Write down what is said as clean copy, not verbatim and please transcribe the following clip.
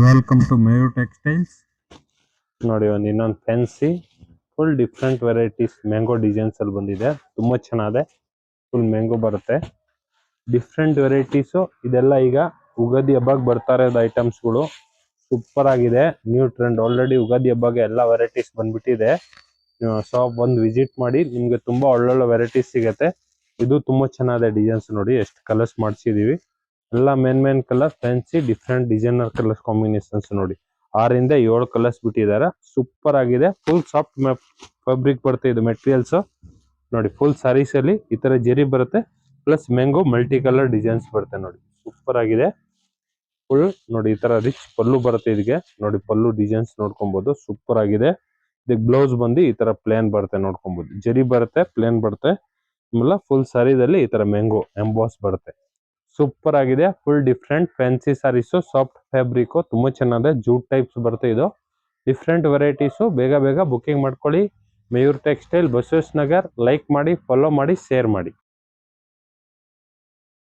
Welcome to ಮೇಯು textiles. ನೋಡಿ ಒಂದು ಇನ್ನೊಂದು fancy full different varieties mango designs ಅಲ್ಲಿ ಬಂದಿದೆ. ತುಂಬಾ ಚೆನ್ನಾಗಿದೆ. ಫುಲ್ ಮ್ಯಾಂಗೋ ಬರುತ್ತೆ. ಡಿಫ್ರೆಂಟ್ ವೆರೈಟೀಸು ಇದೆಲ್ಲ ಈಗ ಉಗಾದಿ ಹಬ್ಬಕ್ಕೆ ಬರ್ತಾ ಇರೋದು ಐಟಮ್ಸ್ಗಳು. ಸೂಪರ್ ಆಗಿದೆ. New trend. ಆಲ್ರೆಡಿ ಉಗಾದಿ ಹಬ್ಬಗೆ ಎಲ್ಲ ವೆರೈಟೀಸ್ ಬಂದ್ಬಿಟ್ಟಿದೆ. ಶಾಪ್ ಒಂದು ವಿಸಿಟ್ ಮಾಡಿ, ನಿಮ್ಗೆ ತುಂಬಾ ಒಳ್ಳೊಳ್ಳೆ ವೆರೈಟೀಸ್ ಸಿಗತ್ತೆ. ಇದು ತುಂಬಾ ಚೆನ್ನಾಗಿದೆ. ಡಿಸೈನ್ಸ್ ನೋಡಿ ಎಷ್ಟು ಕಲರ್ಸ್ ಮಾಡಿಸಿದೀವಿ. ಎಲ್ಲ main colour fancy different designer colours combinations ನೋಡಿ. 6 ಇಂದ 7 ಕಲರ್ಸ್ ಬಿಟ್ಟಿದ್ದಾರೆ. ಸೂಪರ್ ಆಗಿದೆ. ಫುಲ್ ಸಾಫ್ಟ್ ಫ್ಯಾಬ್ರಿಕ್ ಬರುತ್ತೆ. ಇದು ಮೆಟೀರಿಯಲ್ಸ್ ನೋಡಿ. ಫುಲ್ ಸಾರೀಸ್ ಅಲ್ಲಿ ಈ ತರ ಜೆರಿ ಬರುತ್ತೆ. Plus mango multi colour designs ಬರುತ್ತೆ ನೋಡಿ. ಸೂಪರ್ ಆಗಿದೆ. ಫುಲ್ ನೋಡಿ ಈ ತರ ರಿಚ್ ಪಲ್ಲು ಬರುತ್ತೆ. ಇದಕ್ಕೆ ನೋಡಿ ಪಲ್ಲು ಡಿಸೈನ್ಸ್ ನೋಡ್ಕೊಬಹುದು. ಸೂಪರ್ ಆಗಿದೆ. ಇದಕ್ಕೆ ಬ್ಲೌಸ್ ಬಂದು ಈ ತರ ಪ್ಲೇನ್ ಬರುತ್ತೆ. ನೋಡ್ಕೊಬಹುದು. ಜೆರಿ ಬರುತ್ತೆ, ಪ್ಲೇನ್ ಬರುತ್ತೆ. ಆಮೇಲೆ ಫುಲ್ ಸಾರಿದಲ್ಲಿ ಈ ತರ ಮ್ಯಾಂಗೋ ಎಂಬಾಸ್ ಬರುತ್ತೆ. ಸೂಪರ್ ಆಗಿದೆ. ಫುಲ್ ಡಿಫ್ರೆಂಟ್ ಫ್ಯಾನ್ಸಿ ಸಾರೀಸು, ಸಾಫ್ಟ್ ಫ್ಯಾಬ್ರಿಕ್ ತುಂಬಾ ಚೆನ್ನಾಗಿದೆ. ಜೂಟ್ ಟೈಪ್ಸ್ ಬರುತ್ತೆ. ಇದು ಡಿಫ್ರೆಂಟ್ ವೆರೈಟೀಸು. ಬೇಗ ಬುಕಿಂಗ್ ಮಾಡ್ಕೊಳ್ಳಿ. ಮೇಯೂರ್ ಟೆಕ್ಸ್ಟೈಲ್, ಬಸವೇಶ್ವರ ನಗರ್. ಲೈಕ್ ಮಾಡಿ, ಫಾಲೋ ಮಾಡಿ, ಶೇರ್ ಮಾಡಿ.